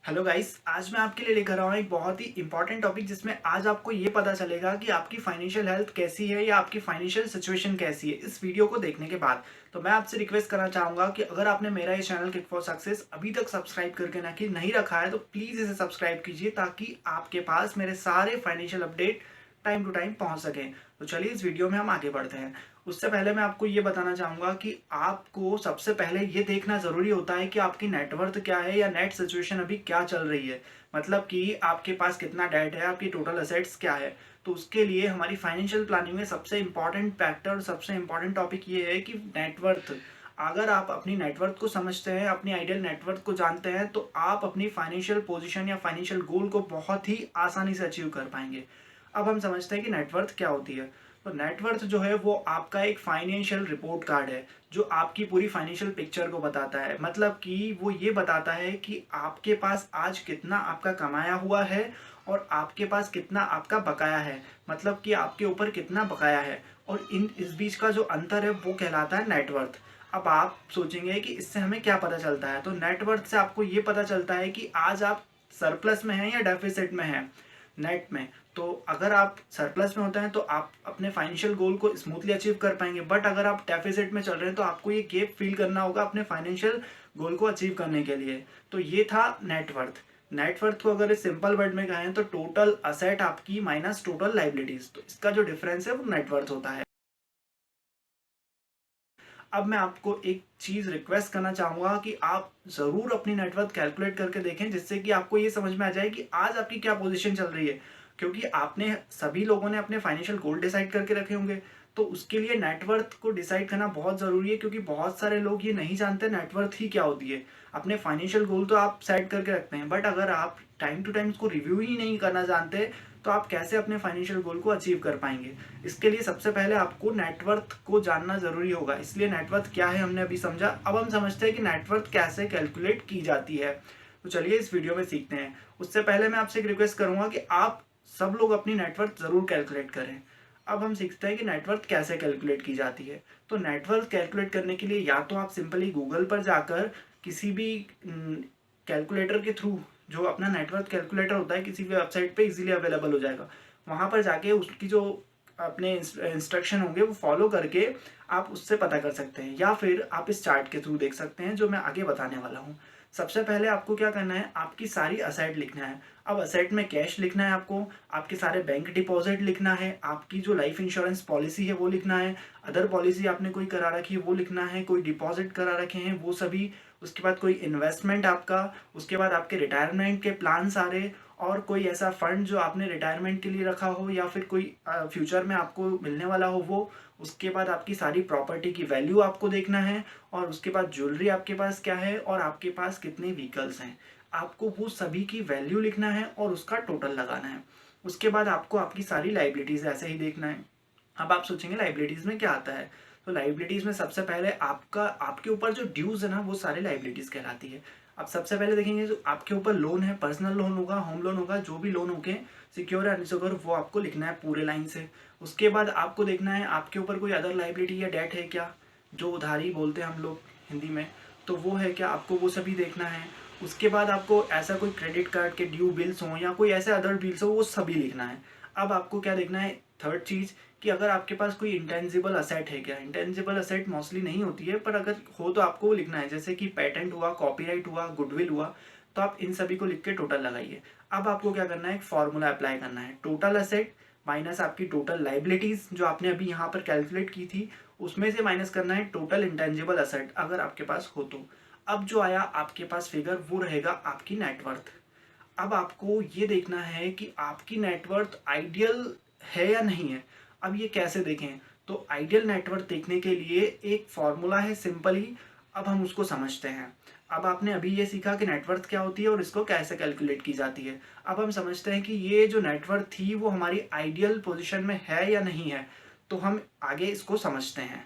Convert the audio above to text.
Hello guys, आज मैं आपके लिए लेकर आया हूँ एक बहुत ही इंपॉर्टेंट टॉपिक जिसमें आज आपको ये पता चलेगा कि आपकी फाइनेंशियल हेल्थ कैसी है या आपकी फाइनेंशियल सिचुएशन कैसी है इस वीडियो को देखने के बाद। तो मैं आपसे रिक्वेस्ट करना चाहूँगा कि अगर आपने मेरा ये चैनल किक फॉर सक्सेस अभी तक सब्सक्राइब करके ना कि नहीं रखा है तो प्लीज़ इसे सब्सक्राइब कीजिए ताकि आपके पास मेरे सारे financial update time to time पहुँच सकें। तो चलिए इस वीडियो में हम आगे बढ़ते हैं। उससे पहले मैं आपको ये बताना चाहूँगा कि आपको सबसे पहले ये देखना ज़रूरी होता है कि आपकी नेटवर्थ क्या है या नेट सिचुएशन अभी क्या चल रही है। मतलब कि आपके पास कितना डेट है, आपकी टोटल असेट्स क्या है। तो उसके लिए हमारी फाइनेंशियल प्लानिंग में सबसे इम्पॉर्टेंट फैक्टर, सबसे इम्पॉर्टेंट टॉपिक ये है कि नेटवर्थ। अगर आप अपनी नेटवर्थ को समझते हैं, अपनी आइडियल नेटवर्थ को जानते हैं, तो आप अपनी फाइनेंशियल पोजीशन या फाइनेंशियल गोल को बहुत ही आसानी से अचीव कर पाएंगे। अब हम समझते हैं कि नेटवर्थ क्या होती है। तो नेटवर्थ जो है वो आपका एक फाइनेंशियल रिपोर्ट कार्ड है जो आपकी पूरी फाइनेंशियल पिक्चर को बताता है। मतलब कि वो ये बताता है कि आपके पास आज कितना आपका कमाया हुआ है और आपके पास कितना आपका बकाया है। मतलब कि आपके ऊपर कितना बकाया है और इन इस बीच का जो अंतर है वो कहलाता है नेटवर्थ। अब आप सोचेंगे कि इससे हमें क्या पता चलता है, तो नेटवर्थ से आपको ये पता चलता है कि आज आप सरप्लस में हैं या डेफिसिट में हैं नेट में। तो अगर आप सरप्लस में होते हैं तो आप अपने फाइनेंशियल गोल को स्मूथली अचीव कर पाएंगे, बट अगर आप डेफिसिट में चल रहे हैं तो आपको ये गैप फील करना होगा अपने फाइनेंशियल गोल को अचीव करने के लिए। तो ये था नेटवर्थ। नेटवर्थ को अगर इस सिंपल वर्ड में कहें तो टोटल असेट आपकी माइनस टोटल लाइबिलिटीज, तो इसका जो डिफरेंस है वो नेटवर्थ होता है। अब मैं आपको एक चीज रिक्वेस्ट करना चाहूंगा कि आप जरूर अपनी नेटवर्थ कैलकुलेट करके देखें जिससे कि आपको ये समझ में आ जाए कि आज आपकी क्या पोजीशन चल रही है। क्योंकि आपने सभी लोगों ने अपने फाइनेंशियल गोल डिसाइड करके रखे होंगे, तो उसके लिए नेटवर्थ को डिसाइड करना बहुत ज़रूरी है क्योंकि बहुत सारे लोग ये नहीं जानते नेटवर्थ ही क्या होती है। अपने फाइनेंशियल गोल तो आप सेट करके रखते हैं, बट अगर आप टाइम टू टाइम उसको रिव्यू ही नहीं करना जानते तो आप कैसे अपने फाइनेंशियल गोल को अचीव कर पाएंगे। इसके लिए सबसे पहले आपको नेटवर्थ को जानना जरूरी होगा। इसलिए नेटवर्थ क्या है हमने अभी समझा, अब हम समझते हैं कि नेटवर्थ कैसे कैलकुलेट की जाती है। तो चलिए इस वीडियो में सीखते हैं। उससे पहले मैं आपसे एक रिक्वेस्ट करूंगा कि आप सब लोग अपनी नेटवर्थ जरूर कैलकुलेट करें। अब हम सीखते हैं कि नेटवर्थ कैसे कैलकुलेट की जाती है। तो नेटवर्थ कैलकुलेट करने के लिए या तो आप सिंपली गूगल पर जाकर किसी भी कैलकुलेटर के थ्रू, जो अपना नेटवर्थ कैलकुलेटर होता है किसी भी वेबसाइट पे इजीली अवेलेबल हो जाएगा, वहां पर जाके उसकी जो अपने इंस्ट्रक्शन होंगे वो फॉलो करके आप उससे पता कर सकते हैं, या फिर आप इस चार्ट के थ्रू देख सकते हैं जो मैं आगे बताने वाला हूँ। सबसे पहले आपको क्या करना है, आपकी सारी असेट लिखना है। अब असेट में कैश लिखना है आपको, आपके सारे बैंक डिपॉजिट लिखना है, आपकी जो लाइफ इंश्योरेंस पॉलिसी है वो लिखना है, अदर पॉलिसी आपने कोई करा रखी है वो लिखना है, कोई डिपॉजिट करा रखे हैं वो सभी, उसके बाद कोई इन्वेस्टमेंट आपका, उसके बाद आपके रिटायरमेंट के प्लान सारे, और कोई ऐसा फंड जो आपने रिटायरमेंट के लिए रखा हो या फिर कोई फ्यूचर में आपको मिलने वाला हो वो। उसके बाद आपकी सारी प्रॉपर्टी की वैल्यू आपको देखना है, और उसके बाद ज्वेलरी आपके पास क्या है और आपके पास कितने व्हीकल्स हैं। आपको वो सभी की वैल्यू लिखना है और उसका टोटल लगाना है। उसके बाद आपको आपकी सारी लाइबिलिटीज ऐसे ही देखना है। अब आप सोचेंगे लाइबिलिटीज में क्या आता है, तो लाइबिलिटीज में सबसे पहले आपका आपके ऊपर जो ड्यूज है ना वो सारे लाइबिलिटीज कहलाती है। अब सबसे पहले देखेंगे जो आपके ऊपर लोन है, पर्सनल लोन होगा, होम लोन होगा, जो भी लोन होके सिक्योर या अनसिक्योर वो आपको लिखना है पूरे लाइन से। उसके बाद आपको देखना है आपके ऊपर कोई अदर लाइबिलिटी या डेट है क्या, जो उधारी बोलते हैं हम लोग हिंदी में, तो वो है क्या, आपको वो सभी देखना है। उसके बाद आपको ऐसा कोई क्रेडिट कार्ड के ड्यू बिल्स हों या कोई ऐसे अदर बिल्स हो वो सभी लिखना है। अब आपको क्या देखना है, थर्ड चीज़, कि अगर आपके पास कोई इंटेंजिबल असेट है क्या। इंटेंजिबल असेट मोस्टली नहीं होती है, पर अगर हो तो आपको वो लिखना है, जैसे कि पेटेंट हुआ, कॉपीराइट हुआ, गुडविल हुआ, तो आप इन सभी को लिख के टोटल लगाइए। अब आपको क्या करना है, एक फॉर्मूला अप्लाई करना है, टोटल असेट माइनस आपकी टोटल लाइबिलिटीज जो आपने अभी यहाँ पर कैलकुलेट की थी, उसमें से माइनस करना है टोटल इंटेंजिबल असेट अगर आपके पास हो तो। अब जो आया आपके पास फिगर वो रहेगा आपकी नेटवर्थ। अब आपको ये देखना है कि आपकी नेटवर्थ आइडियल है या नहीं है। अब ये कैसे देखें, तो आइडियल नेटवर्थ देखने के लिए एक फॉर्मूला है सिंपली। अब हम उसको समझते हैं। अब आपने अभी ये सीखा कि नेटवर्थ क्या होती है और इसको कैसे कैलकुलेट की जाती है। अब हम समझते हैं कि ये जो नेटवर्थ थी वो हमारी आइडियल पोजीशन में है या नहीं है। तो हम आगे इसको समझते हैं।